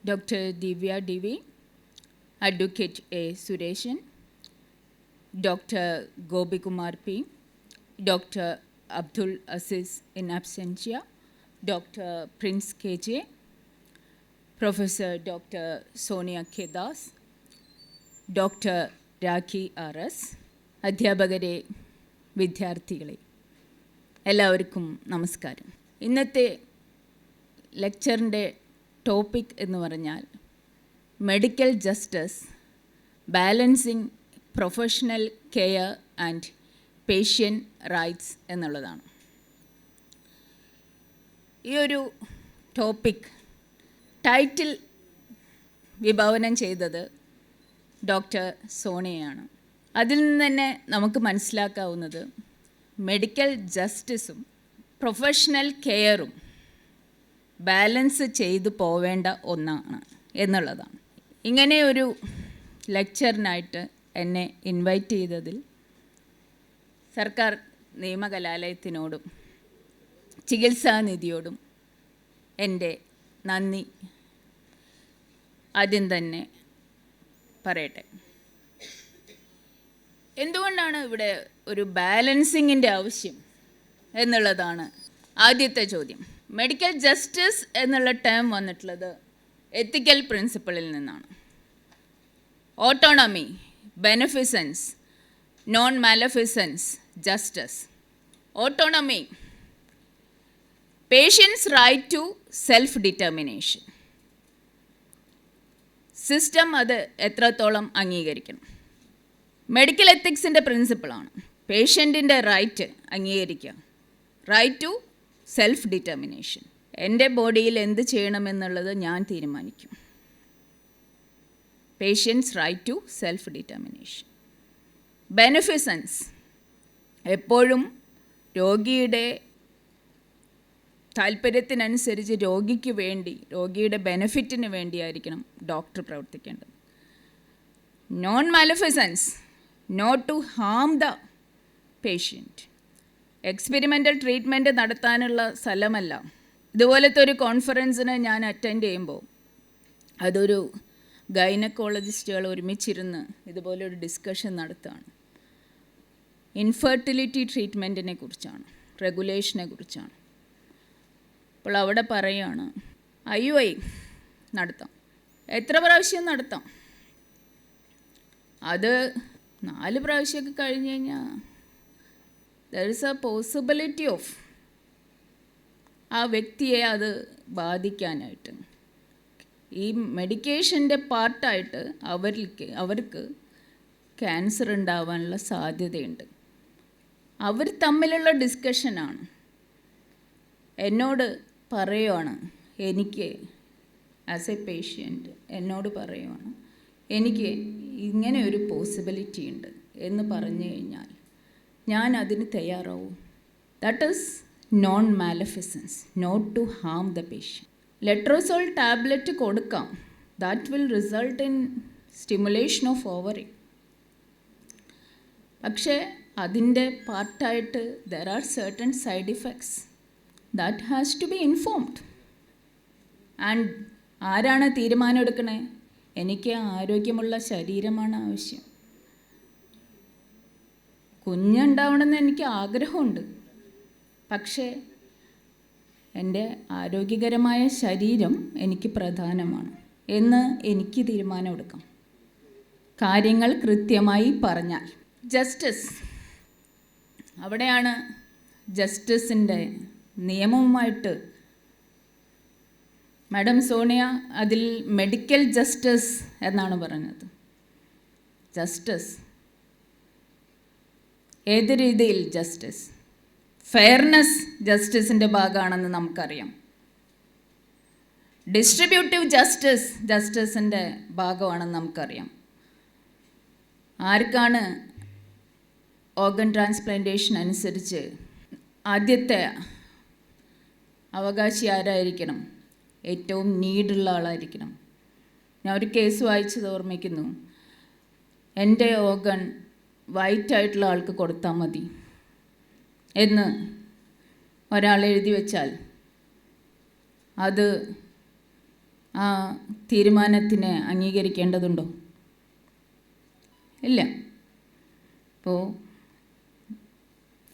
Dr. Divya DV, Advocate A. Sureshan, Dr. Gopi Kumar P, Dr. Abdul Aziz in absentia, Dr. Prince KJ, Professor Dr. Sonia K. Das, Dr. Rakhi RS, അധ്യാപകരെ, വിദ്യാർത്ഥികളെ, എല്ലാവർക്കും നമസ്കാരം. ഇന്നത്തെ ലെക്ചറിൻ്റെ topic എന്ന് പറഞ്ഞാൽ medical justice, balancing professional care and patient rights എന്നുള്ളതാണ്. ഈ ഒരു ടോപ്പിക് ടൈറ്റിൽ വിഭാവനം ചെയ്തത് ഡോക്ടർ സോണിയയാണ്. അതിൽ നിന്ന് തന്നെ നമുക്ക് മനസ്സിലാക്കാവുന്നത് മെഡിക്കൽ ജസ്റ്റിസും പ്രൊഫഷണൽ കെയറും ബാലൻസ് ചെയ്തു പോവേണ്ട ഒന്നാണ് എന്നുള്ളതാണ്. ഇങ്ങനെ ഒരു ലെക്ചറിനായിട്ട് എന്നെ ഇൻവൈറ്റ് ചെയ്തതിൽ സർക്കാർ നിയമകലാലയത്തിനോടും ചികിത്സാനിധിയോടും എൻ്റെ നന്ദി ആദ്യം തന്നെ പറയട്ടെ. എന്തുകൊണ്ടാണ് ഇവിടെ ഒരു ബാലൻസിങ്ങിൻ്റെ ആവശ്യം എന്നുള്ളതാണ് ആദ്യത്തെ ചോദ്യം. മെഡിക്കൽ ജസ്റ്റിസ് എന്നുള്ള ടേം വന്നിട്ടുള്ളത് എത്തിക്കൽ പ്രിൻസിപ്പിളിൽ നിന്നാണ്. Autonomy, beneficence, non maleficence, justice. Autonomy, patients right to self determination. System അത് എത്രത്തോളം അംഗീകരിക്കണം. മെഡിക്കൽ എത്തിക്സിൻ്റെ പ്രിൻസിപ്പിളാണ് പേഷ്യൻറ്റിൻ്റെ റൈറ്റ് അംഗീകരിക്കുക, റൈറ്റ് ടു സെൽഫ് ഡിറ്റർമിനേഷൻ. എൻ്റെ ബോഡിയിൽ എന്ത് ചെയ്യണമെന്നുള്ളത് ഞാൻ തീരുമാനിക്കും. Patients right to self determination. Beneficence, എപ്പോഴും രോഗിയുടെ താല്പര്യത്തിനനുസരിച്ച് രോഗിക്ക് വേണ്ടി, രോഗിയുടെ ബെനഫിറ്റിന് വേണ്ടിയായിരിക്കണം ഡോക്ടർ പ്രവർത്തിക്കേണ്ടത്. Non maleficence, not to harm the patient. Experimental treatment നടത്താനുള്ള സ്ഥലമല്ല. ഇതുപോലത്തെ ഒരു കോൺഫറൻസിന് ഞാൻ അറ്റൻഡ് ചെയ്യുമ്പോൾ അതൊരു ഗൈനക്കോളജിസ്റ്റുകൾ ഒരുമിച്ചിരുന്ന് ഇതുപോലൊരു ഡിസ്കഷൻ നടത്തുകയാണ്. ഇൻഫെർട്ടിലിറ്റി ട്രീറ്റ്മെൻറ്റിനെ കുറിച്ചാണ്, റെഗുലേഷനെ കുറിച്ചാണ്. അപ്പോൾ അവിടെ പറയുകയാണ് IUI നടത്താം, എത്ര പ്രാവശ്യം നടത്താം, അത് 4 പ്രാവശ്യമൊക്കെ കഴിഞ്ഞ് കഴിഞ്ഞാൽ there is A possibility of ആ വ്യക്തിയെ അത് ബാധിക്കാനായിട്ട്, ഈ മെഡിക്കേഷൻ്റെ പാർട്ടായിട്ട് അവർക്ക് ക്യാൻസർ ഉണ്ടാവാനുള്ള സാധ്യതയുണ്ട്. അവർ തമ്മിലുള്ള ഡിസ്കഷനാണ്. എന്നോട് പറയുവാണ്, എനിക്ക് ആസ് എ പേഷ്യൻ്റ് എന്നോട് പറയുവാണ്, എനിക്ക് ഇങ്ങനെ ഒരു പോസിബിലിറ്റി ഉണ്ട് എന്ന് പറഞ്ഞു കഴിഞ്ഞാൽ ഞാൻ അതിന് തയ്യാറാവും. That is non maleficence, not to harm the patient. Letrozole tablet കൊടുക്കാം, that will result in stimulation of ovary. പക്ഷേ അതിൻ്റെ പാർട്ടായിട്ട് there are certain side effects that has to be informed. And ആരാണ് തീരുമാനം എടുക്കണേ? എനിക്ക് ആരോഗ്യമുള്ള ശരീരമാണ് ആവശ്യം. കുഞ്ഞുണ്ടാവണമെന്ന് എനിക്ക് ആഗ്രഹമുണ്ട്, പക്ഷേ എൻ്റെ ആരോഗ്യകരമായ ശരീരം എനിക്ക് പ്രധാനമാണ് എന്ന് എനിക്ക് തീരുമാനമെടുക്കാം, കാര്യങ്ങൾ കൃത്യമായി പറഞ്ഞാൽ. ജസ്റ്റിസ്, അവിടെയാണ് ജസ്റ്റിസിൻ്റെ നിയമവുമായിട്ട് മാഡം സോണിയ അതിൽ മെഡിക്കൽ ജസ്റ്റിസ് എന്നാണ് പറഞ്ഞത്. ജസ്റ്റിസ് ഏത് രീതിയിൽ? ജസ്റ്റിസ് ഫെയർനെസ് ജസ്റ്റിസിൻ്റെ ഭാഗമാണെന്ന് നമുക്കറിയാം. ഡിസ്ട്രിബ്യൂട്ടീവ് ജസ്റ്റിസിൻ്റെ ഭാഗമാണെന്ന് നമുക്കറിയാം. ആർക്കാണ് ഓർഗൻ ട്രാൻസ്പ്ലാന്റേഷൻ അനുസരിച്ച് ആദ്യത്തെ അവകാശി ആരായിരിക്കണം? ഏറ്റവും നീഡുള്ള ആളായിരിക്കണം. ഞാൻ ഒരു കേസ് വായിച്ചത് ഓർമ്മിക്കുന്നു. എൻ്റെ ഓർഗൻ വൈറ്റായിട്ടുള്ള ആൾക്ക് കൊടുത്താൽ മതി എന്ന് ഒരാൾ എഴുതി വെച്ചാൽ അത് ആ തീരുമാനത്തിനെ അംഗീകരിക്കേണ്ടതുണ്ടോ? ഇല്ല. അപ്പോൾ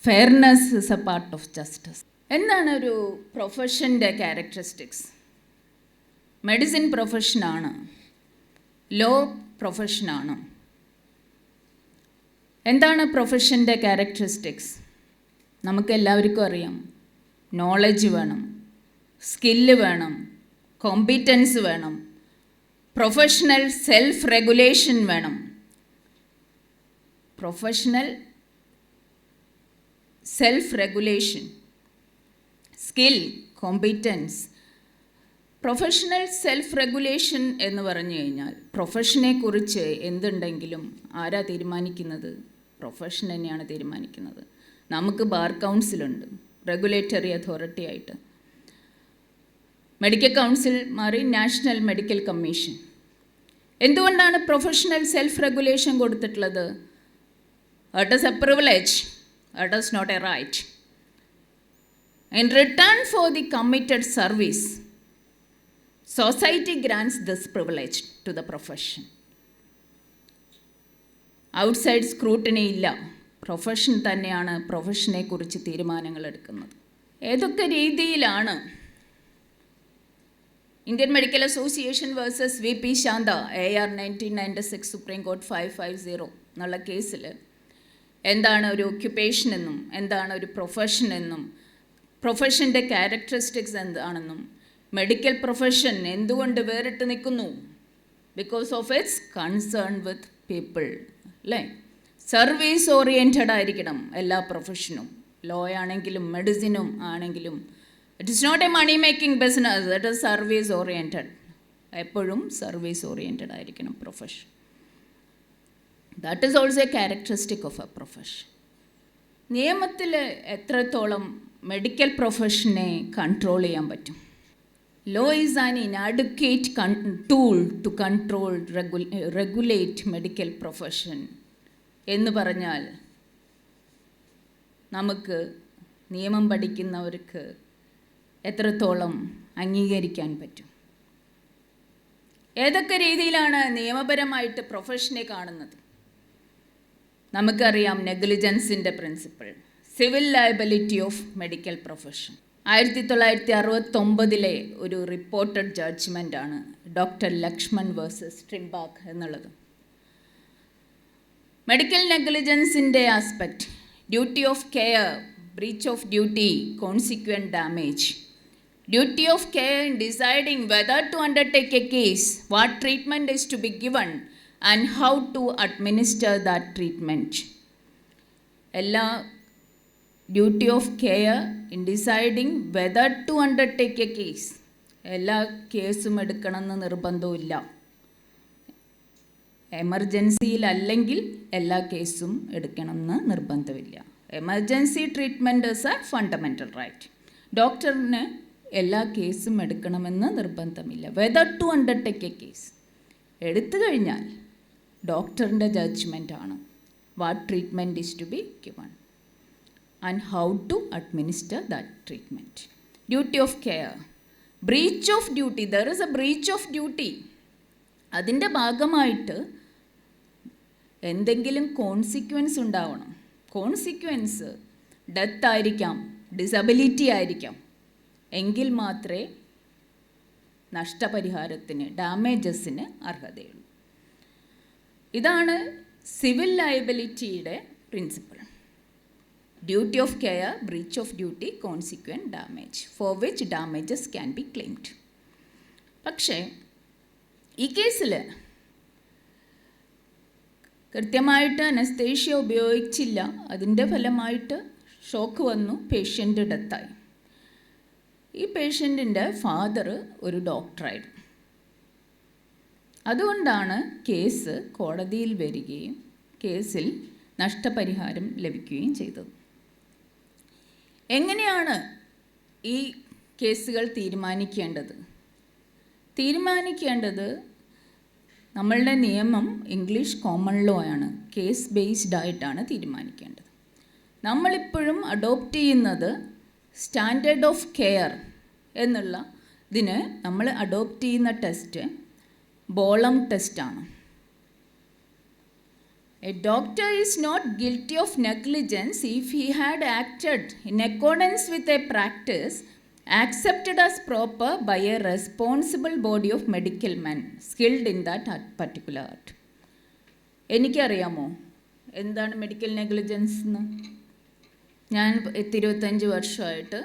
fairness is a part of justice. എന്താണ് ഒരു പ്രൊഫഷൻ്റെ ക്യാരക്ടറിസ്റ്റിക്സ്? മെഡിസിൻ പ്രൊഫഷനാണ്, ലോ പ്രൊഫഷനാണ്. എന്താണ് പ്രൊഫഷൻ്റെ ക്യാരക്ടറിസ്റ്റിക്സ്? നമുക്കെല്ലാവർക്കും അറിയാം. നോളജ് വേണം, സ്കില്ല് വേണം, കോമ്പിറ്റൻസ് വേണം, പ്രൊഫഷണൽ സെൽഫ് റെഗുലേഷൻ വേണം. Professional self regulation, skill, competence. Professional self regulation എന്ന് പറഞ്ഞു കഴിഞ്ഞാൽ പ്രൊഫഷനെക്കുറിച്ച് എന്തുണ്ടെങ്കിലും ആരാ തീരുമാനിക്കുന്നത്? പ്രൊഫഷൻ തന്നെയാണ് തീരുമാനിക്കുന്നത്. നമുക്ക് ബാർ കൗൺസിലുണ്ട്, റെഗുലേറ്ററി അതോറിറ്റി ആയിട്ട്. മെഡിക്കൽ കൗൺസിൽ മാറി നാഷണൽ മെഡിക്കൽ കമ്മീഷൻ. എന്തുകൊണ്ടാണ് പ്രൊഫഷണൽ സെൽഫ് റെഗുലേഷൻ കൊടുത്തിട്ടുള്ളത്? It is a privilege, it is not a right. In return for the committed service, society grants this privilege to the profession. Outside scrutiny ഇല്ല. Profession തന്നെയാണ് പ്രൊഫഷനെക്കുറിച്ച് തീരുമാനങ്ങൾ എടുക്കുന്നത്. ഏതൊക്കെ രീതിയിലാണ് Indian medical association versus V P Shantha AR 1996 supreme court 550 എന്നുള്ള കേസിൽ എന്താണ് ഒരു ഒക്യുപ്പേഷൻ എന്നും എന്താണ് ഒരു പ്രൊഫഷൻ എന്നും പ്രൊഫഷൻ്റെ ക്യാരക്ടറിസ്റ്റിക്സ് എന്താണെന്നും മെഡിക്കൽ പ്രൊഫഷൻ എന്തുകൊണ്ട് വേറിട്ട് നിൽക്കുന്നു? Because of its concern with people, അല്ലേ? സർവീസ് ഓറിയൻറ്റഡ് ആയിരിക്കണം എല്ലാ പ്രൊഫഷനും. ലോ ആണെങ്കിലും മെഡിസിനും ആണെങ്കിലും it is not a money making business, it is service oriented. എപ്പോഴും സർവീസ് ഓറിയൻറ്റഡ് ആയിരിക്കണം profession. That is also a characteristic of a profession. നിയമത്തിൽ എത്രത്തോളം മെഡിക്കൽ പ്രൊഫഷനെ കൺട്രോൾ ചെയ്യാൻ പറ്റും? Law is an inadequate tool to control regulate medical profession എന്ന് പറഞ്ഞാൽ നമുക്ക് നിയമം പഠിക്കുന്നവർക്ക് എത്രത്തോളം അംഗീകരിക്കാൻ പറ്റും? ഏതൊക്കെ രീതിയിലാണ് നിയമപരമായിട്ട് പ്രൊഫഷനെ കാണുന്നത്? നമുക്കറിയാം നെഗ്ലിജൻസിൻ്റെ principle, civil liability of medical profession. 1969 ഒരു റിപ്പോർട്ടഡ് ജഡ്ജ്മെൻ്റാണ് ഡോക്ടർ ലക്ഷ്മൺ വേഴ്സസ് ട്രിംബാക്ക് എന്നുള്ളത്. മെഡിക്കൽ നെഗ്ലിജൻസിൻ്റെ aspect: duty of care, breach of duty, consequent damage. Duty of care in deciding whether to undertake a case, what treatment is to be given and how to administer that treatment. എല്ലാ duty of care in deciding whether to undertake a case. എല്ലാ കേസും എടുക്കണമെന്ന് നിർബന്ധമില്ല. എമർജൻസിയിലല്ലെങ്കിൽ എല്ലാ കേസും എടുക്കണമെന്ന് നിർബന്ധമില്ല. Emergency treatment is a fundamental right. ഡോക്ടറിന് എല്ലാ കേസും എടുക്കണമെന്ന് നിർബന്ധമില്ല. Whether to undertake a case എടുത്തു കഴിഞ്ഞാൽ ഡോക്ടറിൻ്റെ ജഡ്ജ്മെൻ്റാണ് what treatment is to be given and how to administer that treatment. Duty of care, breach of duty, there is a breach of duty. അതിൻ്റെ ഭാഗമായിട്ട് എന്തെങ്കിലും കോൺസിക്വൻസ് ഉണ്ടാവണം. കോൺസിക്വൻസ് ഡെത്ത് ആയിരിക്കാം, disability ആയിരിക്കാം. എങ്കിൽ മാത്രമേ നഷ്ടപരിഹാരത്തിന്, ഡാമേജസിന് അർഹതയുള്ളൂ. ഇതാണ് സിവിൽ ലയബിലിറ്റിയുടെ principle. Duty of care, breach of duty, consequent damage, for which damages can be claimed. പക്ഷേ ഈ കേസിൽ കൃത്യമായിട്ട് അനസ്തേഷ്യ ഉപയോഗിച്ചില്ല. അതിൻ്റെ ഫലമായിട്ട് ഷോക്ക് വന്നു, പേഷ്യൻ്റ് ഡെത്തായി. ഈ പേഷ്യൻറ്റിൻ്റെ ഫാദർ ഒരു ഡോക്ടറായിരുന്നു. അതുകൊണ്ടാണ് കേസ് കോടതിയിൽ വരികയും കേസിൽ നഷ്ടപരിഹാരം ലഭിക്കുകയും ചെയ്തത്. എങ്ങനെയാണ് ഈ കേസുകൾ തീരുമാനിക്കേണ്ടത്? നമ്മളുടെ നിയമം ഇംഗ്ലീഷ് കോമൺ ലോ ആണ്. കേസ് ബേസ്ഡ് ആയിട്ടാണ് തീരുമാനിക്കേണ്ടത്. നമ്മളിപ്പോഴും അഡോപ്റ്റ് ചെയ്യുന്നത് സ്റ്റാൻഡേർഡ് ഓഫ് കെയർ എന്നുള്ള ഇതിന് നമ്മൾ അഡോപ്റ്റ് ചെയ്യുന്ന ടെസ്റ്റ് ബോളം ടെസ്റ്റാണ്. A doctor is not guilty of negligence if he had acted in accordance with a practice accepted as proper by a responsible body of medical men skilled in that particular art. എനിക്കറിയാമോ എന്താണ് medical negligence എന്ന്? ഞാൻ 25 വർഷമായിട്ട്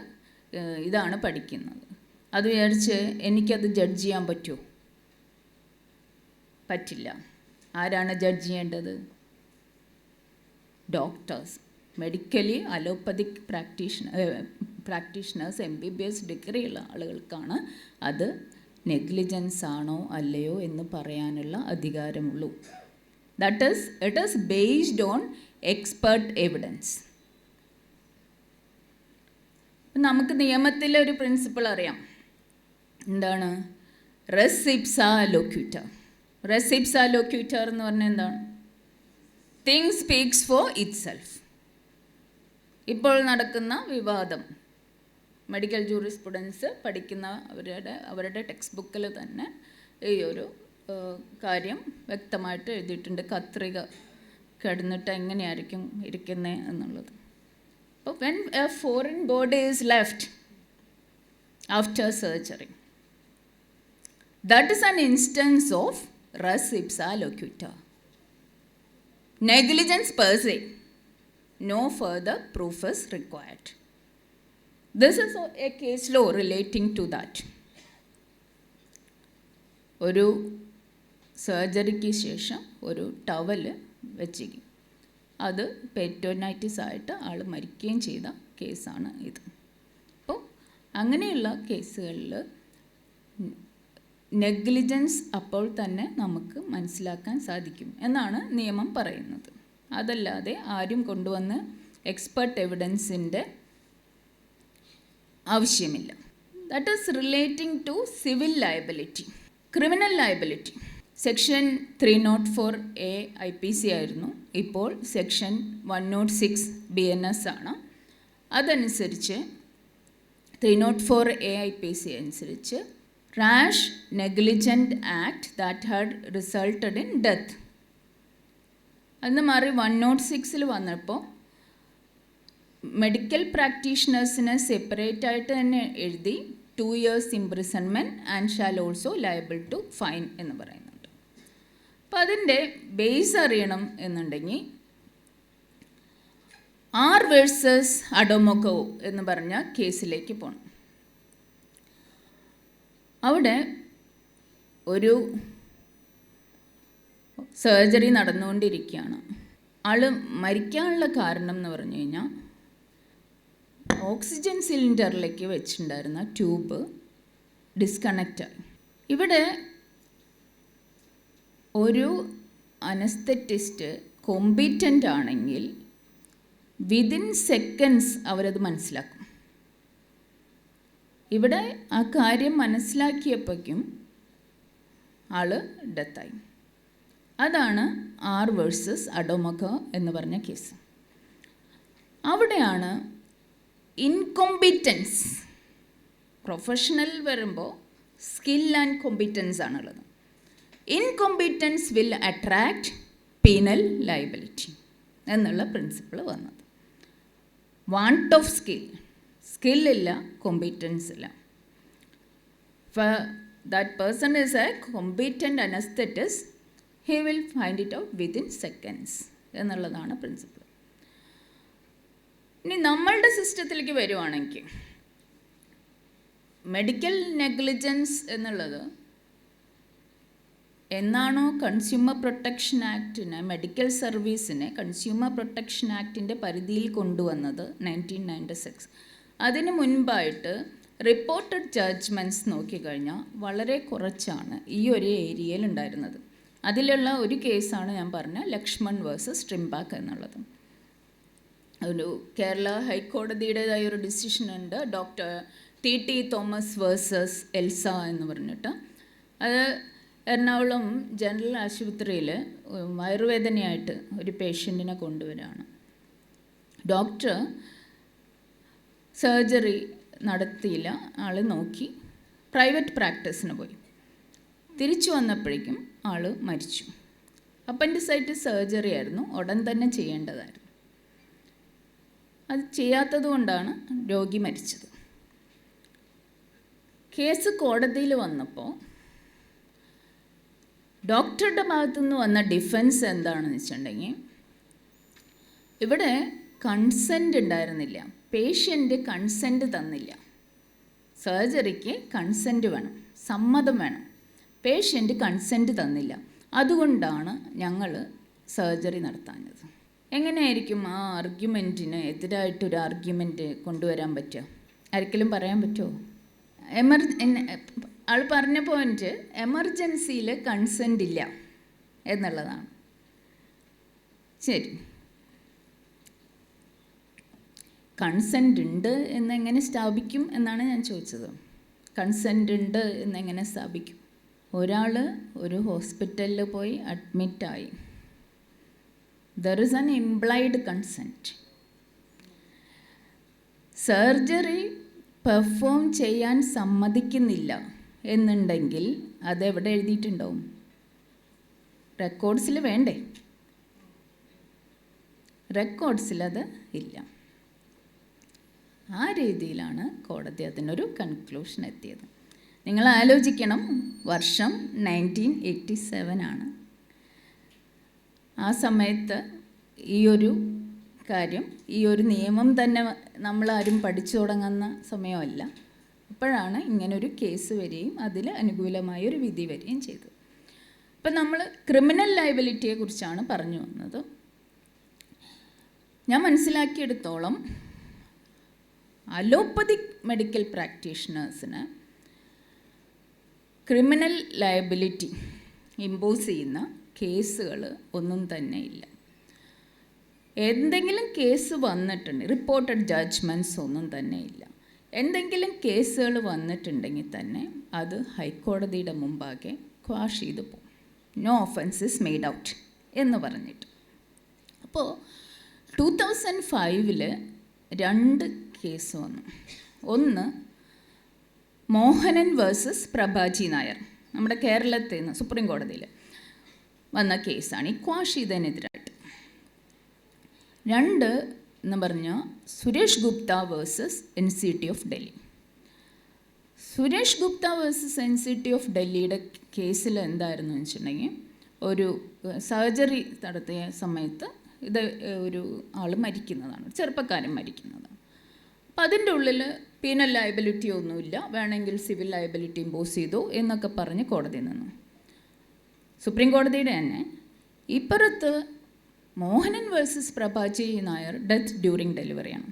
ഇതാണ് പഠിക്കുന്നത്. അത് വിചാരിച്ച് എനിക്കത് judge ചെയ്യാൻ പറ്റുമോ? പറ്റില്ല. ആരാണ് ജഡ്ജ് ചെയ്യേണ്ടത്? Doctors, medically allopathic practitioners, MBBS ഡിഗ്രിയുള്ള ആളുകൾക്കാണ് അത് നെഗ്ലിജൻസ് ആണോ അല്ലയോ എന്ന് പറയാനുള്ള അധികാരമുള്ളൂ. It is based on expert evidence. നമുക്ക് നിയമത്തിലൊരു പ്രിൻസിപ്പിൾ അറിയാം. എന്താണ്? റെസ് ഇപ്സ ലോക്യൂറ്റർ. റെസ് ഇപ്സ ലോക്യൂറ്റർ എന്ന് പറഞ്ഞാൽ എന്താണ്? Thing speaks for it self. ഇപ്പോൾ നടക്കുന്ന വിവാദം മെഡിക്കൽ ജൂറിസ്പ്രുഡൻസ് പഠിക്കുന്ന അവരുടെ ടെക്സ്റ്റ് ബുക്കിൽ തന്നെ ഈ ഒരു കാര്യം വ്യക്തമായിട്ട് എഴുതിയിട്ടുണ്ട്. കത്രിക കിടന്നിട്ട് എങ്ങനെയായിരിക്കും ഇരിക്കുന്നത് എന്നുള്ളത്. അപ്പോൾ when a foreign body is left after surgery, that is an instance of res ipsa loquitur. Negligence per se, no further proof is required. This is a case law relating to that. ഒരു സർജറിക്ക് ശേഷം ഒരു towel വെച്ചിരിക്കും. അത് പെറ്റോനൈറ്റിസ് ആയിട്ട് ആൾ മരിക്കുകയും ചെയ്ത കേസാണ് ഇത്. അപ്പോൾ അങ്ങനെയുള്ള കേസുകളിൽ നെഗ്ലിജൻസ് അപ്പോൾ തന്നെ നമുക്ക് മനസ്സിലാക്കാൻ സാധിക്കും എന്നാണ് നിയമം പറയുന്നത്. അതല്ലാതെ ആരും കൊണ്ടുവന്ന് എക്സ്പെർട്ട് എവിഡൻസിൻ്റെ ആവശ്യമില്ല. That is relating to civil liability. Criminal liability section 304A IPC ആയിരുന്നു, ഇപ്പോൾ സെക്ഷൻ 106 BNS ആണ്. അതനുസരിച്ച് 304A IPC അനുസരിച്ച് rash negligent act that had resulted in death. അന്ന് മാറി 106 വന്നപ്പോൾ മെഡിക്കൽ പ്രാക്ടീഷണേഴ്സിനെ സെപ്പറേറ്റ് ആയിട്ട് തന്നെ എഴുതി 2 years imprisonment and shall also liable to fine എന്ന് പറയുന്നുണ്ട്. അപ്പോൾ അതിൻ്റെ ബേസ് അറിയണം എന്നുണ്ടെങ്കിൽ ആർ വേഴ്സസ് അഡോമോക്കോ എന്ന് പറഞ്ഞ കേസിലേക്ക് പോകണം. അവിടെ ഒരു സർജറി നടന്നുകൊണ്ടിരിക്കുകയാണ്. ആൾ മരിക്കാനുള്ള കാരണം എന്ന് പറഞ്ഞു കഴിഞ്ഞാൽ ഓക്സിജൻ സിലിണ്ടറിലേക്ക് വെച്ചിട്ടുണ്ടായിരുന്ന ട്യൂബ് ഡിസ്കണക്റ്റായി. ഇവിടെ ഒരു അനസ്തെറ്റിസ്റ്റ് കോമ്പീറ്റൻ്റ് ആണെങ്കിൽ വിതിൻ സെക്കൻഡ്സ് അവരത് മനസ്സിലാക്കും. ഇവിടെ ആ കാര്യം മനസ്സിലാക്കിയപ്പോഴേക്കും ആൾ ഡെത്തായി. അതാണ് ആർ വേഴ്സസ് അഡോമോക്കോ എന്ന് പറഞ്ഞ കേസ്. അവിടെയാണ് ഇൻകോമ്പീറ്റൻസ്, പ്രൊഫഷണൽ വരുമ്പോൾ സ്കിൽ ആൻഡ് കോമ്പീറ്റൻസ് ആണുള്ളത്. ഇൻകോമ്പീറ്റൻസ് വിൽ അട്രാക്റ്റ് പീനൽ ലയബിലിറ്റി എന്നുള്ള പ്രിൻസിപ്പിൾ വന്നത്. വാണ്ട് ഓഫ് സ്കില്ലില്ല, കോമ്പീറ്റൻസ് ഇല്ല. For that person is a competent anesthetist, he will find it out within seconds എന്നുള്ളതാണ് പ്രിൻസിപ്പിൾ. ഇനി നമ്മളുടെ സിസ്റ്റത്തിലേക്ക് വരുവാണെങ്കിൽ മെഡിക്കൽ നെഗ്ലിജൻസ് എന്നുള്ളത് എന്നാണോ കൺസ്യൂമർ പ്രൊട്ടക്ഷൻ ആക്ടിനെ, മെഡിക്കൽ സർവീസിനെ കൺസ്യൂമർ പ്രൊട്ടക്ഷൻ ആക്ടിൻ്റെ പരിധിയിൽ കൊണ്ടുവന്നത് 1996, അതിന് മുൻപായിട്ട് റിപ്പോർട്ടഡ് ജഡ്ജ്മെൻറ്റ്സ് നോക്കിക്കഴിഞ്ഞാൽ വളരെ കുറച്ചാണ് ഈ ഒരു ഏരിയയിൽ ഉണ്ടായിരുന്നത്. അതിലുള്ള ഒരു കേസാണ് ഞാൻ പറഞ്ഞ ലക്ഷ്മൺ വേഴ്സസ് ട്രിംബാക്ക് എന്നുള്ളത്. ഒരു കേരള ഹൈക്കോടതിയുടേതായ ഒരു ഡിസിഷൻ ഉണ്ട്, doctor TT Thomas versus Elsa എന്ന് പറഞ്ഞിട്ട്. അത് എറണാകുളം ജനറൽ ആശുപത്രിയിൽ വയറുവേദനയായിട്ട് ഒരു പേഷ്യൻറ്റിനെ കൊണ്ടുവരികയാണ്. ഡോക്ടർ സർജറി നടത്തിയില്ല, ആൾ നോക്കി പ്രൈവറ്റ് പ്രാക്ടീസിന് പോയി. തിരിച്ചു വന്നപ്പോഴേക്കും ആൾ മരിച്ചു. അപ്പൻഡിസൈറ്റിസ് സർജറി ആയിരുന്നു, ഉടൻ തന്നെ ചെയ്യേണ്ടതായിരുന്നു. അത് ചെയ്യാത്തത് കൊണ്ടാണ് രോഗി മരിച്ചത്. കേസ് കോടതിയിൽ വന്നപ്പോൾ ഡോക്ടറുടെ ഭാഗത്തുനിന്ന് വന്ന ഡിഫൻസ് എന്താണെന്ന് വെച്ചിട്ടുണ്ടെങ്കിൽ, ഇവിടെ കൺസെൻറ്റ് ഉണ്ടായിരുന്നില്ല, പേഷ്യൻ്റ് കൺസെൻറ്റ് തന്നില്ല. സർജറിക്ക് കൺസെൻറ്റ് വേണം, സമ്മതം വേണം. പേഷ്യൻ്റ് കൺസെൻറ്റ് തന്നില്ല. അതുകൊണ്ടാണ് ഞങ്ങൾ സർജറി നടത്താഞ്ഞത്. എങ്ങനെയായിരിക്കും ആ ആർഗ്യുമെൻറ്റിന് എതിരായിട്ടൊരു ആർഗ്യുമെൻറ്റ് കൊണ്ടുവരാൻ പറ്റുക? ആർക്കെങ്കിലും പറയാൻ പറ്റുമോ? ആൾ പറഞ്ഞ പോയിൻറ്റ് എമർജൻസിയിൽ കൺസെൻ്റ് ഇല്ല എന്നുള്ളതാണ്. ശരി, കൺസെൻ്റ് ഉണ്ട് എന്നെങ്ങനെ സ്ഥാപിക്കും എന്നാണ് ഞാൻ ചോദിച്ചത്. കൺസെൻ്റ് ഉണ്ട് എന്നെങ്ങനെ സ്ഥാപിക്കും? ഒരാൾ ഒരു ഹോസ്പിറ്റലിൽ പോയി അഡ്മിറ്റായി, there is an implied consent. Surgery perform ചെയ്യാൻ സമ്മതിക്കുന്നില്ല എന്നുണ്ടെങ്കിൽ അതെവിടെ എഴുതിയിട്ടുണ്ടാവും? റെക്കോർഡ്സിൽ വേണ്ടേ? റെക്കോർഡ്സിൽ അത് ഇല്ല. ആ രീതിയിലാണ് കോടതി അതിനൊരു കൺക്ലൂഷൻ എത്തിയത്. നിങ്ങൾ ആലോചിക്കണം, വർഷം 1987 ആണ്. ആ സമയത്ത് ഈ ഒരു കാര്യം, ഈ ഒരു നിയമം തന്നെ നമ്മളാരും പഠിച്ചു തുടങ്ങുന്ന സമയമല്ല. അപ്പോഴാണ് ഇങ്ങനൊരു കേസ് വരികയും അതിൽ അനുകൂലമായൊരു വിധി വരികയും ചെയ്തത്. ഇപ്പം നമ്മൾ ക്രിമിനൽ ലയബിലിറ്റിയെ കുറിച്ചാണ് പറഞ്ഞു വന്നത്. ഞാൻ മനസ്സിലാക്കിയെടുത്തോളം അലോപ്പതിക് മെഡിക്കൽ പ്രാക്ടീഷണേഴ്സിന് ക്രിമിനൽ ലയബിലിറ്റി ഇമ്പോസ് ചെയ്യുന്ന കേസുകൾ ഒന്നും തന്നെ ഇല്ല. എന്തെങ്കിലും കേസ് വന്നിട്ടുണ്ട്, റിപ്പോർട്ടഡ് ജഡ്ജ്മെൻറ്റ്സ് ഒന്നും തന്നെ ഇല്ല. എന്തെങ്കിലും കേസുകൾ വന്നിട്ടുണ്ടെങ്കിൽ തന്നെ അത് ഹൈക്കോടതിയുടെ മുമ്പാകെ ക്വാഷ് ചെയ്ത് പോകും. No offence is made out എന്ന് പറഞ്ഞിട്ട്. അപ്പോൾ 2005 2 കേസ് വന്നു. ഒന്ന് മോഹനൻ വേഴ്സസ് പ്രഭാജി നായർ, നമ്മുടെ കേരളത്തിൽ നിന്ന് സുപ്രീം കോടതിയിൽ വന്ന കേസാണ് ഈ ക്വാഷ് ചെയ്തതിനെതിരായിട്ട്. 2 എന്ന് പറഞ്ഞാൽ Suresh Gupta versus NCT of Delhi. Suresh Gupta versus NCT of ഡൽഹിയുടെ കേസിൽ എന്തായിരുന്നു എന്ന് വെച്ചിട്ടുണ്ടെങ്കിൽ, ഒരു സർജറി നടത്തിയ സമയത്ത് ഇത് ഒരു ആൾ മരിക്കുന്നതാണ്, ചെറുപ്പക്കാരൻ മരിക്കുന്നതാണ്. അപ്പം അതിൻ്റെ ഉള്ളിൽ പീനൽ ലയബിലിറ്റി ഒന്നുമില്ല, വേണമെങ്കിൽ സിവിൽ ലയബിലിറ്റി ഇമ്പോസ് ചെയ്തു എന്നൊക്കെ പറഞ്ഞ് കോടതി നിന്നു. സുപ്രീം കോടതിയുടെ തന്നെ ഇപ്പുറത്ത് Mohanan versus Prabhaji Nair death during ഡെലിവറിയാണ്.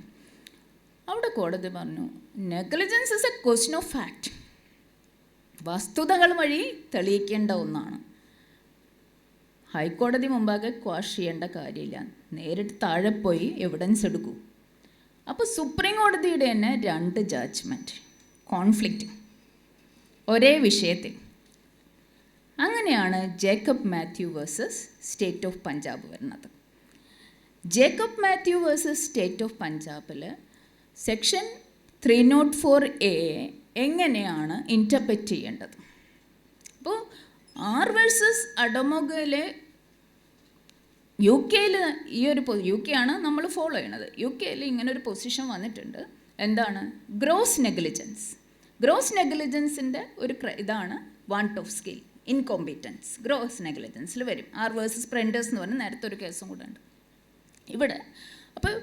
അവിടെ കോടതി പറഞ്ഞു negligence is a question of fact, വസ്തുതകൾ വഴി തെളിയിക്കേണ്ട ഒന്നാണ്. ഹൈക്കോടതി മുമ്പാകെ ക്വാഷ് ചെയ്യേണ്ട കാര്യമില്ല, നേരിട്ട് താഴെ പോയി എവിഡൻസ് എടുക്കൂ. അപ്പോൾ സുപ്രീം കോടതിയുടെ തന്നെ 2 ജഡ്ജ്മെൻറ്റ് കോൺഫ്ലിക്റ്റ് ഒരേ വിഷയത്തിൽ. അങ്ങനെയാണ് Jacob Mathew versus state of Punjab വരുന്നത്. Jacob Mathew versus state of പഞ്ചാബിൽ സെക്ഷൻ 304A എങ്ങനെയാണ് ഇൻ്റർപ്രറ്റ് ചെയ്യേണ്ടത്? അപ്പോൾ ആർ വേഴ്സസ് അഡമോഗയിലെ UK ഈ ഒരു UK ആണ് നമ്മൾ ഫോളോ ചെയ്യണത്. UK ഇങ്ങനൊരു പൊസിഷൻ വന്നിട്ടുണ്ട്. എന്താണ്? Gross negligence. ഗ്രോസ് നെഗ്ലിജൻസിൻ്റെ ഒരു ഇതാണ് want of skill, incompetence gross നെഗ്ലിജൻസിൽ വരും. ആർ വേഴ്സസ് പ്രെൻഡേഴ്സ് എന്ന് പറഞ്ഞാൽ നേരത്തെ ഒരു കേസും കൂടെ ഉണ്ട് ഇവിടെ. അപ്പോൾ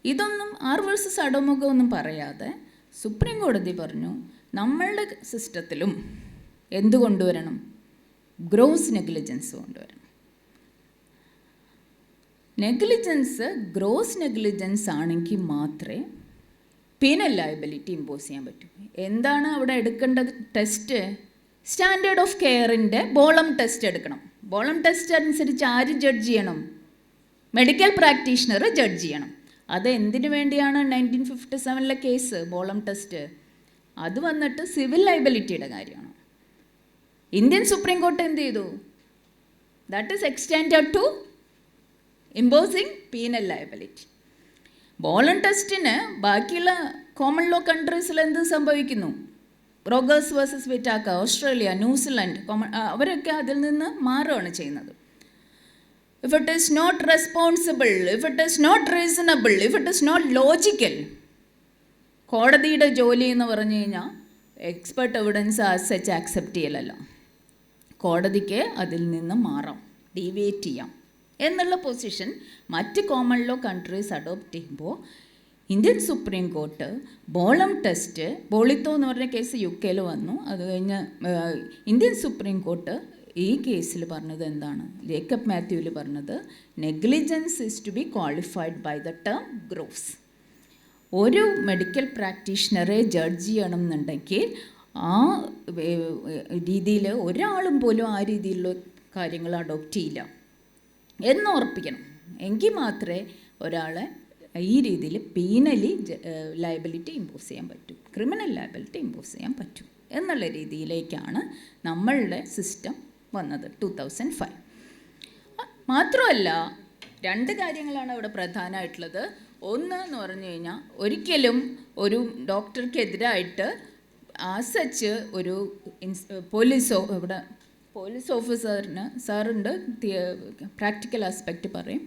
ഇതൊന്നും ആർ വേഴ്സസ് അഡോമോഗ ഒന്നും പറയാതെ സുപ്രീം കോടതി പറഞ്ഞു നമ്മളുടെ സിസ്റ്റത്തിലും എന്ത് കൊണ്ടുവരണം? ഗ്രോസ് നെഗ്ലിജൻസ് കൊണ്ടുവരണം. നെഗ്ലിജൻസ് ഗ്രോസ് നെഗ്ലിജൻസ് ആണെങ്കിൽ മാത്രമേ പീനൽ ലയബിലിറ്റി ഇമ്പോസ് ചെയ്യാൻ പറ്റൂ. എന്താണ് അവിടെ എടുക്കേണ്ടത് ടെസ്റ്റ്? സ്റ്റാൻഡേർഡ് ഓഫ് കെയറിൻ്റെ ബോളം ടെസ്റ്റ് എടുക്കണം. ബോളം ടെസ്റ്റ് അനുസരിച്ച് ആര് ജഡ്ജ് ചെയ്യണം? മെഡിക്കൽ പ്രാക്ടീഷണർ ജഡ്ജ് ചെയ്യണം. അത് എന്തിനു വേണ്ടിയാണ് 1957 കേസ് ബോളം ടെസ്റ്റ്? അത് വന്നിട്ട് സിവിൽ ലയബിലിറ്റിയുടെ കാര്യമാണ്. ഇന്ത്യൻ സുപ്രീം കോർട്ട് എന്ത് ചെയ്തു? That is extended to imposing penal liability. Bolam ടെസ്റ്റിന് ബാക്കിയുള്ള കോമൺ ലോ കൺട്രീസിൽ എന്ത് സംഭവിക്കുന്നു? Rogers versus Whitaker, Australia, New Zealand, അവരൊക്കെ അതിൽ നിന്ന് മാറുകയാണ് ചെയ്യുന്നത്. If it is not responsible, if it is not reasonable, if it is not logical, കോടതിയുടെ ജോലി എന്ന് പറഞ്ഞു കഴിഞ്ഞാൽ expert evidence as such accept ചെയ്യലല്ലോ, കോടതിക്ക് അതിൽ നിന്ന് മാറാം, ഡീവിയേറ്റ് ചെയ്യാം എന്നുള്ള പൊസിഷൻ മറ്റ് കോമൺ ലോ കൺട്രീസ് അഡോപ്റ്റ് ചെയ്യുമ്പോൾ ഇന്ത്യൻ സുപ്രീം കോർട്ട് ബോളം ടെസ്റ്റ്, ബോളിത്തോ എന്ന് പറഞ്ഞ കേസ് UK വന്നു, അത് കഴിഞ്ഞ് ഇന്ത്യൻ സുപ്രീം കോർട്ട് ഈ കേസിൽ പറഞ്ഞത് എന്താണ്, ജേക്കബ് മാത്യുവിൽ പറഞ്ഞത് negligence is to be qualified by the term gross. ഒരു മെഡിക്കൽ പ്രാക്ടീഷണറെ ജഡ്ജ് ചെയ്യണം എന്നുണ്ടെങ്കിൽ ആ രീതിയിൽ ഒരാളും പോലും ആ രീതിയിലുള്ള കാര്യങ്ങൾ അഡോപ്റ്റ് ചെയ്യില്ല എന്ന് ഉറപ്പിക്കണം. എങ്കിൽ മാത്രമേ ഒരാളെ ഈ രീതിയിൽ പീനലി ലയബിലിറ്റി ഇമ്പോസ് ചെയ്യാൻ പറ്റൂ, ക്രിമിനൽ ലയബിലിറ്റി ഇമ്പോസ് ചെയ്യാൻ പറ്റൂ എന്നുള്ള രീതിയിലേക്കാണ് നമ്മളുടെ സിസ്റ്റം വന്നത് 2005. മാത്രമല്ല 2 കാര്യങ്ങളാണ് ഇവിടെ പ്രധാനമായിട്ടുള്ളത്. ഒന്ന് എന്ന് പറഞ്ഞു കഴിഞ്ഞാൽ ഒരിക്കലും ഒരു ഡോക്ടർക്കെതിരായിട്ട് ആസച്ച് ഒരു പോലീസ് ഓഫീസറിന് സാറുണ്ട് പ്രാക്ടിക്കൽ ആസ്പെക്റ്റ് പറയും,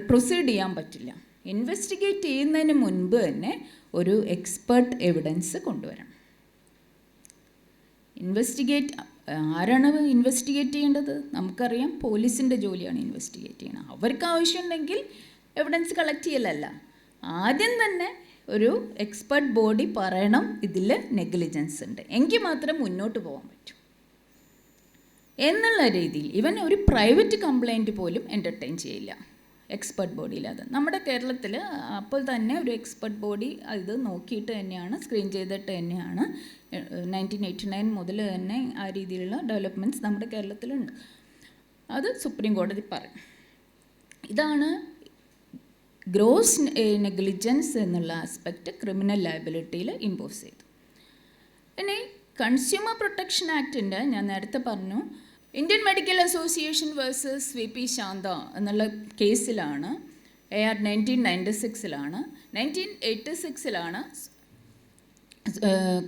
പ്രൊസീഡ് ചെയ്യാൻ പറ്റില്ല. ഇൻവെസ്റ്റിഗേറ്റ് ചെയ്യുന്നതിന് മുൻപ് തന്നെ ഒരു എക്സ്പെർട്ട് എവിഡൻസ് കൊണ്ടുവരണം. ആരാണ് ഇൻവെസ്റ്റിഗേറ്റ് ചെയ്യേണ്ടത്? നമുക്കറിയാം, പോലീസിൻ്റെ ജോലിയാണ് ഇൻവെസ്റ്റിഗേറ്റ് ചെയ്യണം. അവർക്ക് ആവശ്യമുണ്ടെങ്കിൽ എവിഡൻസ് കളക്ട് ചെയ്യലല്ല, ആദ്യം തന്നെ ഒരു എക്സ്പെർട്ട് ബോഡി പറയണം ഇതിൽ നെഗ്ലിജൻസ് ഉണ്ട്, എങ്കിൽ മാത്രമേ മുന്നോട്ട് പോകാൻ പറ്റൂ എന്നുള്ള രീതിയിൽ. ഇവൻ ഒരു പ്രൈവറ്റ് കംപ്ലൈൻറ്റ് പോലും എൻ്റർടൈൻ ചെയ്യില്ല എക്സ്പെർട്ട് ബോഡിയിലത്. നമ്മുടെ കേരളത്തിൽ അപ്പോൾ തന്നെ ഒരു എക്സ്പെർട്ട് ബോഡി ഇത് നോക്കിയിട്ട് തന്നെയാണ്, സ്ക്രീൻ ചെയ്തിട്ട് തന്നെയാണ് 1989 മുതൽ തന്നെ ആ രീതിയിലുള്ള ഡെവലപ്മെൻറ്റ്സ് നമ്മുടെ കേരളത്തിലുണ്ട്. അത് സുപ്രീം കോടതി പറയും. ഇതാണ് ഗ്രോസ് നെഗ്ലിജൻസ് എന്നുള്ള ആസ്പെക്റ്റ് ക്രിമിനൽ ലയബിലിറ്റിയിൽ ഇമ്പോസ് ചെയ്തു. ഇനി കൺസ്യൂമർ പ്രൊട്ടക്ഷൻ ആക്ടിൻ്റെ ഞാൻ നേരത്തെ പറഞ്ഞു, Indian medical association versus VP Shantha എന്നുള്ള കേസിലാണ്, AR 1996 1986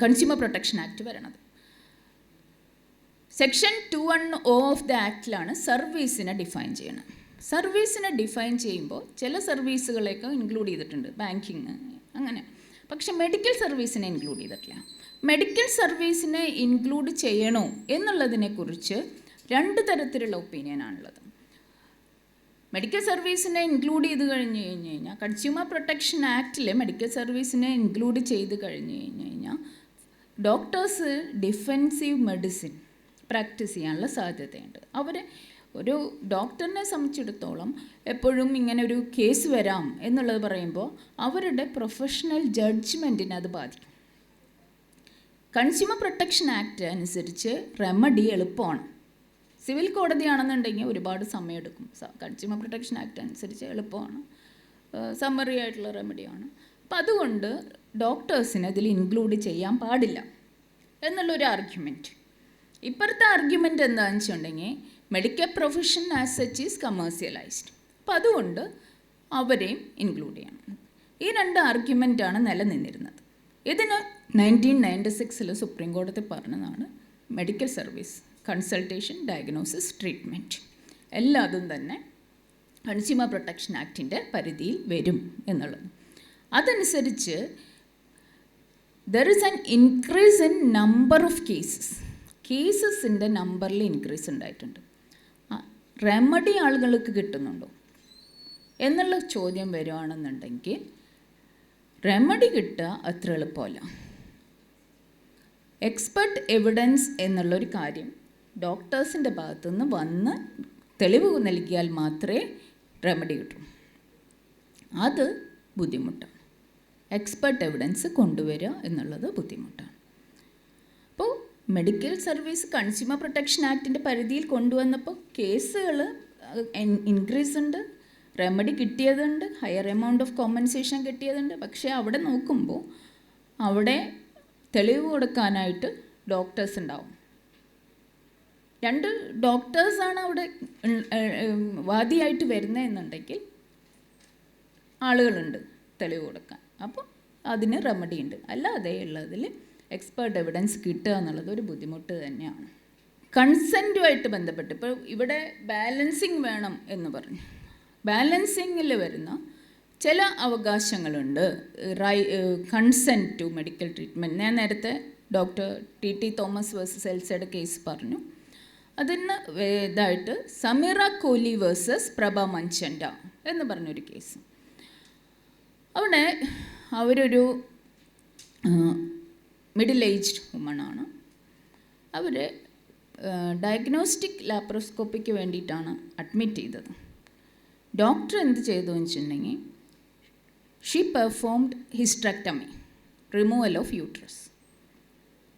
കൺസ്യൂമർ പ്രൊട്ടക്ഷൻ ആക്ട് വരണത്. സെക്ഷൻ 210 ഓഫ് ദ ആക്ടിലാണ് സർവീസിനെ ഡിഫൈൻ ചെയ്യണത്. സർവീസിനെ ഡിഫൈൻ ചെയ്യുമ്പോൾ ചില സർവീസുകളെയൊക്കെ ഇൻക്ലൂഡ് ചെയ്തിട്ടുണ്ട്, ബാങ്കിങ് അങ്ങനെ, പക്ഷെ മെഡിക്കൽ സർവീസിനെ ഇൻക്ലൂഡ് ചെയ്തിട്ടില്ല. മെഡിക്കൽ സർവീസിനെ ഇൻക്ലൂഡ് ചെയ്യണോ എന്നുള്ളതിനെക്കുറിച്ച് 2 തരത്തിലുള്ള ഒപ്പീനിയനാണുള്ളത്. മെഡിക്കൽ സർവീസിനെ ഇൻക്ലൂഡ് ചെയ്ത് കഴിഞ്ഞ് കഴിഞ്ഞാൽ കൺസ്യൂമർ പ്രൊട്ടക്ഷൻ ആക്റ്റിൽ മെഡിക്കൽ സർവീസിനെ ഇൻക്ലൂഡ് ചെയ്ത് കഴിഞ്ഞ് കഴിഞ്ഞാൽ ഡോക്ടേഴ്സ് ഡിഫെൻസീവ് മെഡിസിൻ പ്രാക്ടീസ് ചെയ്യാനുള്ള സാധ്യതയുണ്ട്. ഒരു ഡോക്ടറിനെ സംബന്ധിച്ചിടത്തോളം എപ്പോഴും ഇങ്ങനെ ഒരു കേസ് വരാം എന്നുള്ളത് പറയുമ്പോൾ അവരുടെ പ്രൊഫഷണൽ ജഡ്ജ്മെൻറ്റിനെ അത് ബാധിക്കും. കൺസ്യൂമർ പ്രൊട്ടക്ഷൻ ആക്ട് അനുസരിച്ച് റെമഡി എളുപ്പമാണ്. സിവിൽ കോടതിയാണെന്നുണ്ടെങ്കിൽ ഒരുപാട് സമയമെടുക്കും. കൺസ്യൂമർ പ്രൊട്ടക്ഷൻ ആക്ട് അനുസരിച്ച് എളുപ്പമാണ്, സമ്മറി ആയിട്ടുള്ള റെമഡിയാണ്. അപ്പം അതുകൊണ്ട് ഡോക്ടേഴ്സിനെ ഇതിൽ ഇൻക്ലൂഡ് ചെയ്യാൻ പാടില്ല എന്നുള്ളൊരു ആർഗ്യുമെൻറ്റ്. ഇപ്പോഴത്തെ ആർഗ്യുമെൻറ്റ് എന്താണെന്ന് വെച്ചിട്ടുണ്ടെങ്കിൽ medical profession as such is commercialised, അപ്പം അതുകൊണ്ട് അവരെയും ഇൻക്ലൂഡ് ചെയ്യണം. ഈ 2 ആർഗ്യുമെൻറ്റാണ് നിലനിന്നിരുന്നത്. ഇതിന് 1996 സുപ്രീം കോടതി പറഞ്ഞതാണ് medical service, consultation, diagnosis, treatment എല്ലാതും തന്നെ കൺസ്യൂമർ പ്രൊട്ടക്ഷൻ ആക്ടിൻ്റെ പരിധിയിൽ വരും എന്നുള്ളത്. അതനുസരിച്ച് there is an increase in number of കേസസിൻ്റെ നമ്പറിൽ ഇൻക്രീസ് ഉണ്ടായിട്ടുണ്ട്. റെമഡി ആളുകൾക്ക് കിട്ടുന്നുണ്ടോ എന്നുള്ള ചോദ്യം വരുവാണെന്നുണ്ടെങ്കിൽ റെമഡി കിട്ടുക അത്ര എളുപ്പമല്ല. എക്സ്പെർട്ട് എവിഡൻസ് എന്നുള്ളൊരു കാര്യം ഡോക്ടേഴ്സിൻ്റെ ഭാഗത്തുനിന്ന് വന്ന് തെളിവ് നൽകിയാൽ മാത്രമേ റെമഡി കിട്ടൂ. അത് ബുദ്ധിമുട്ടാണ്. എക്സ്പെർട്ട് എവിഡൻസ് കൊണ്ടുവരിക എന്നുള്ളത് ബുദ്ധിമുട്ടാണ്. അപ്പോൾ മെഡിക്കൽ സർവീസ് കൺസ്യൂമർ പ്രൊട്ടക്ഷൻ ആക്ടിൻ്റെ പരിധിയിൽ കൊണ്ടുവന്നപ്പോൾ കേസുകൾ ഇൻക്രീസ് ഉണ്ട്, റെമഡി കിട്ടിയതുണ്ട്, ഹയർ എമൗണ്ട് ഓഫ് കോമ്പൻസേഷൻ കിട്ടിയതുണ്ട്. പക്ഷേ അവിടെ നോക്കുമ്പോൾ അവിടെ തെളിവ് കൊടുക്കാനായിട്ട് ഡോക്ടേഴ്സ് ഉണ്ടാവും. 2 ഡോക്ടേഴ്സാണ് അവിടെ വാദിയായിട്ട് വരുന്നതെന്നുണ്ടെങ്കിൽ ആളുകളുണ്ട് തെളിവ് കൊടുക്കാൻ, അപ്പോൾ അതിന് റെമഡി ഉണ്ട്. അല്ലാതെ ഉള്ളതിൽ എക്സ്പേർട്ട് എവിഡൻസ് കിട്ടുക എന്നുള്ളത് ഒരു ബുദ്ധിമുട്ട് തന്നെയാണ്. കൺസെൻറ്റുമായിട്ട് ബന്ധപ്പെട്ട് ഇപ്പോൾ ഇവിടെ ബാലൻസിങ് വേണം എന്ന് പറഞ്ഞു. ബാലൻസിങ്ങിൽ വരുന്ന ചില അവകാശങ്ങളുണ്ട്. Consent to medical treatment. ഞാൻ നേരത്തെ ഡോക്ടർ ടി തോമസ് വേഴ്സസ് എൽസയുടെ കേസ് പറഞ്ഞു. അതിന് ഇതായിട്ട് സമീറ കോഹ്ലി വേഴ്സസ് പ്രഭ മഞ്ചണ്ട എന്ന് പറഞ്ഞൊരു കേസ്. അവിടെ അവരൊരു മിഡിൽ ഏജ്ഡ് വുമണാണ്. അവർ ഡയഗ്നോസ്റ്റിക് ലാപ്രോസ്കോപ്പിക്ക് വേണ്ടിയിട്ടാണ് അഡ്മിറ്റ് ചെയ്തത്. ഡോക്ടർ എന്ത് ചെയ്തു എന്ന് വെച്ചിട്ടുണ്ടെങ്കിൽ she performed hysterectomy, removal of uterus.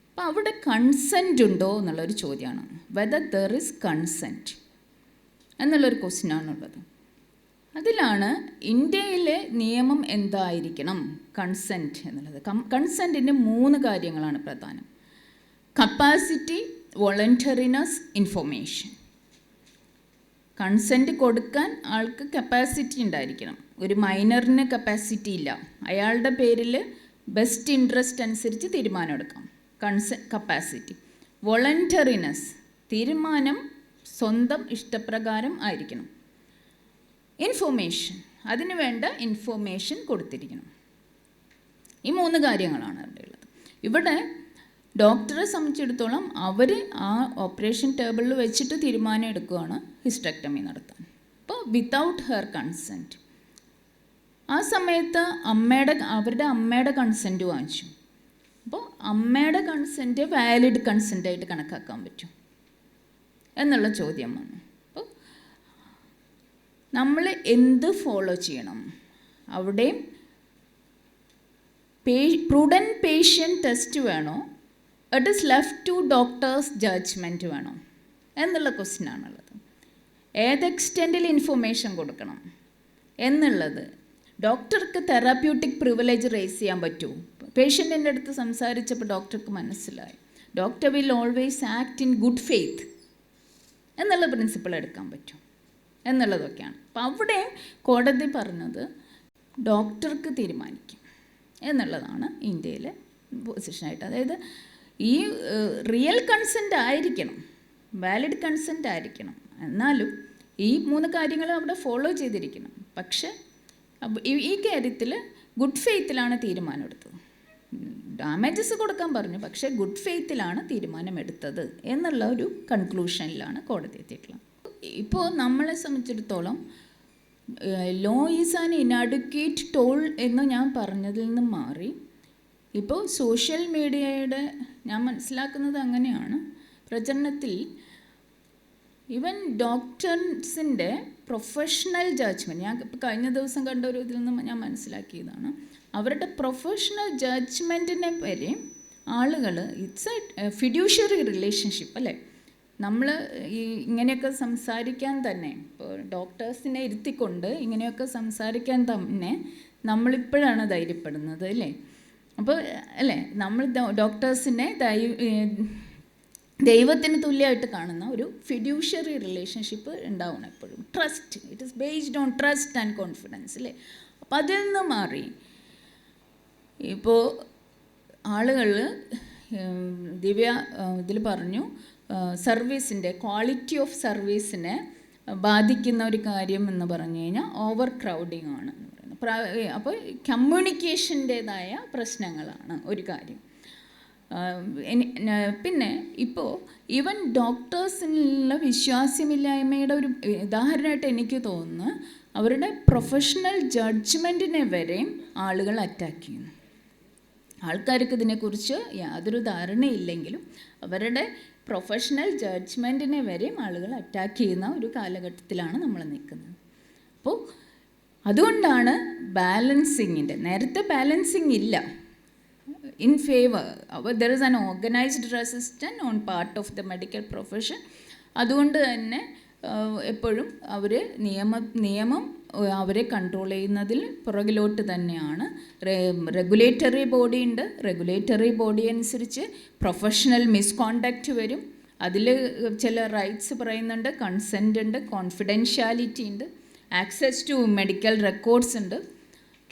അപ്പോൾ അവിടെ കൺസെൻറ്റ് ഉണ്ടോ എന്നുള്ളൊരു ചോദ്യമാണ്. വെദർ ദർ ഇസ് കൺസെൻറ്റ് എന്നുള്ളൊരു ക്വസ്റ്റ്യനാണുള്ളത്. അതിലാണ് ഇന്ത്യയിലെ നിയമം എന്തായിരിക്കണം കൺസെൻറ്റ് എന്നുള്ളത്. കൺസെൻറ്റിൻ്റെ 3 കാര്യങ്ങളാണ് പ്രധാനം. Capacity, വോളണ്ടറിനെസ്, information. കൺസെൻറ്റ് കൊടുക്കാൻ ആൾക്ക് കപ്പാസിറ്റി ഉണ്ടായിരിക്കണം. ഒരു മൈനറിന് കപ്പാസിറ്റി ഇല്ല, അയാളുടെ പേരിൽ ബെസ്റ്റ് ഇൻട്രസ്റ്റ് അനുസരിച്ച് തീരുമാനം എടുക്കാം. കപ്പാസിറ്റി. വോളണ്ടറിനെസ്, തീരുമാനം സ്വന്തം ഇഷ്ടപ്രകാരം ആയിരിക്കണം. ഇൻഫോർമേഷൻ, അതിന് വേണ്ട ഇൻഫോർമേഷൻ കൊടുത്തിരിക്കണം. ഈ 3 കാര്യങ്ങളാണ് അവിടെ ഉള്ളത്. ഇവിടെ ഡോക്ടറെ സംബന്ധിച്ചിടത്തോളം അവർ ആ ഓപ്പറേഷൻ ടേബിളിൽ വെച്ചിട്ട് തീരുമാനം എടുക്കുകയാണ് ഹിസ്റ്ററക്ടമി നടത്താൻ. അപ്പോൾ വിത്തൗട്ട് ഹെർ കൺസെൻറ്റ്. ആ സമയത്ത് അവരുടെ അമ്മയുടെ കൺസെൻറ്റ് വാങ്ങിച്ചു. അപ്പോൾ അമ്മയുടെ കൺസെൻറ്റ് വാലിഡ് കൺസെൻറ്റായിട്ട് കണക്കാക്കാൻ പറ്റും എന്നുള്ള ചോദ്യം വന്നു. അപ്പോൾ നമ്മൾ എന്ത് ഫോളോ ചെയ്യണം? അവിടെയും പ്രൂഡൻറ്റ് പേഷ്യൻ്റ് ടെസ്റ്റ് വേണോ, it is left to doctors judgement വേണോ എന്നുള്ള ക്വസ്റ്റ്യനാണുള്ളത്. ഏത് എക്സ്റ്റെൻറ്റിൽ ഇൻഫർമേഷൻ കൊടുക്കണം എന്നുള്ളത് ഡോക്ടർക്ക് തെറാപ്യൂട്ടിക് പ്രിവിലേജ് റേസ് ചെയ്യാൻ പറ്റുമോ? പേഷ്യൻറ്റിൻ്റെ അടുത്ത് സംസാരിച്ചപ്പോൾ ഡോക്ടർക്ക് മനസ്സിലായി doctor will always act in good faith എന്നുള്ള പ്രിൻസിപ്പിൾ എടുക്കാൻ പറ്റും എന്നുള്ളതൊക്കെയാണ്. അപ്പോൾ അവിടെ കോടതി പറഞ്ഞത് ഡോക്ടർക്ക് തീരുമാനിക്കും എന്നുള്ളതാണ് ഇന്ത്യയിലെ പൊസിഷനായിട്ട്. അതായത് ഈ റിയൽ കൺസെൻ്റ് ആയിരിക്കണം, വാലിഡ് കൺസെൻ്റ് ആയിരിക്കണം, എന്നാലും ഈ 3 കാര്യങ്ങളും അവിടെ ഫോളോ ചെയ്തിരിക്കണം. പക്ഷേ ഈ കാര്യത്തിൽ ഗുഡ് ഫെയ്ത്തിലാണ് തീരുമാനം എടുത്തത്. ഡാമേജസ് കൊടുക്കാൻ പറഞ്ഞു, പക്ഷേ ഗുഡ് ഫെയ്ത്തിലാണ് തീരുമാനമെടുത്തത് എന്നുള്ള ഒരു കൺക്ലൂഷനിലാണ് കോടതി എത്തിയിട്ടുള്ളത്. ഇപ്പോൾ നമ്മളെ സംബന്ധിച്ചിടത്തോളം ലോ ഈസ് ആൻ ഇനാഡ്വക്കേറ്റ് ടോൾ എന്ന് ഞാൻ പറഞ്ഞതിൽ നിന്ന് മാറി ഇപ്പോൾ സോഷ്യൽ മീഡിയയുടെ ഞാൻ മനസ്സിലാക്കുന്നത് അങ്ങനെയാണ്, പ്രചരണത്തിൽ ഈവൻ ഡോക്ടേഴ്സിൻ്റെ പ്രൊഫഷണൽ ജഡ്ജ്മെൻറ്റ്, ഞാൻ ഇപ്പോൾ കഴിഞ്ഞ ദിവസം കണ്ട ഒരു ഇതിൽ നിന്ന് ഞാൻ മനസ്സിലാക്കിയതാണ്, അവരുടെ പ്രൊഫഷണൽ ജഡ്ജ്മെൻറ്റിനെ വരെ ആളുകൾ ഇറ്റ്സ് എ ഫിഡ്യൂഷ്യറി റിലേഷൻഷിപ്പ് അല്ലേ. നമ്മൾ ഈ ഇങ്ങനെയൊക്കെ സംസാരിക്കാൻ തന്നെ, ഇപ്പോൾ ഡോക്ടേഴ്സിനെ ഇരുത്തിക്കൊണ്ട് ഇങ്ങനെയൊക്കെ സംസാരിക്കാൻ തന്നെ നമ്മളിപ്പോഴാണ് ധൈര്യപ്പെടുന്നത് അല്ലേ. അപ്പോൾ അല്ലേ, നമ്മൾ ഡോക്ടേഴ്സിനെ ദൈവത്തിന് തുല്യമായിട്ട് കാണുന്ന ഒരു ഫിഡ്യൂഷ്യറി റിലേഷൻഷിപ്പ് ഉണ്ടാവണം എപ്പോഴും. Trust, it is based on trust and confidence അല്ലേ. അപ്പം അതിൽ നിന്ന് മാറി ഇപ്പോൾ ആളുകൾ ദിവ്യ ഇതിൽ പറഞ്ഞു സർവീസിൻ്റെ ക്വാളിറ്റി ഓഫ് സർവീസിനെ ബാധിക്കുന്ന ഒരു കാര്യം എന്ന് പറഞ്ഞു കഴിഞ്ഞാൽ ഓവർ ക്രൗഡിങ് ആണ് എന്ന് പറയുന്നത്. അപ്പോൾ കമ്മ്യൂണിക്കേഷൻ്റേതായ പ്രശ്നങ്ങളാണ് ഒരു കാര്യം. പിന്നെ ഇപ്പോൾ ഈവൻ ഡോക്ടേഴ്സിനുള്ള വിശ്വാസ്യമില്ലായ്മയുടെ ഒരു ഉദാഹരണമായിട്ട് എനിക്ക് തോന്നുന്നു, അവരുടെ പ്രൊഫഷണൽ ജഡ്ജ്മെൻറ്റിനെ വരെയും ആളുകൾ അറ്റാക്ക് ചെയ്യുന്നു. ആൾക്കാർക്ക് ഇതിനെക്കുറിച്ച് യാതൊരു ധാരണയില്ലെങ്കിലും അവരുടെ പ്രൊഫഷണൽ ജഡ്ജ്മെൻറ്റിനെ വരെയും ആളുകൾ അറ്റാക്ക് ചെയ്യുന്ന ഒരു കാലഘട്ടത്തിലാണ് നമ്മൾ നിൽക്കുന്നത്. അപ്പോൾ അതുകൊണ്ടാണ് ബാലൻസിങ്ങിൻ്റെ, നേരത്തെ ബാലൻസിങ് ഇല്ല, in favor. There is an organized resistance on part of the medical profession. അതുകൊണ്ട് തന്നെ എപ്പോഴും അവർ നിയമം അവരെ കൺട്രോൾ ചെയ്യുന്നതിൽ പുറകിലോട്ട് തന്നെയാണ്. റെഗുലേറ്ററി ബോഡി ഉണ്ട്, റെഗുലേറ്ററി ബോഡി അനുസരിച്ച് പ്രൊഫഷണൽ മിസ്കോണ്ടക്റ്റ് വരും. അതിൽ ചില റൈറ്റ്സ് പറയുന്നുണ്ട്, കൺസെൻ്റ് ഉണ്ട്, കോൺഫിഡൻഷ്യാലിറ്റി ഉണ്ട്, ആക്സസ് ടു മെഡിക്കൽ റെക്കോർഡ്സ് ഉണ്ട്.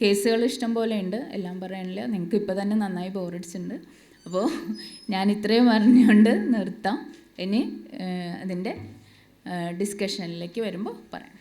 കേസുകൾ ഇഷ്ടം പോലെ ഉണ്ട്, എല്ലാം പറയാനില്ല, നിങ്ങൾക്ക് ഇപ്പോൾ തന്നെ നന്നായി ബോറടിച്ചിട്ടുണ്ട്. അപ്പോൾ ഞാൻ ഇത്രയും പറഞ്ഞുകൊണ്ട് നിർത്താം. ഇനി അതിൻ്റെ ഡിസ്കഷനിലേക്ക് വരുമ്പോൾ പറയാം.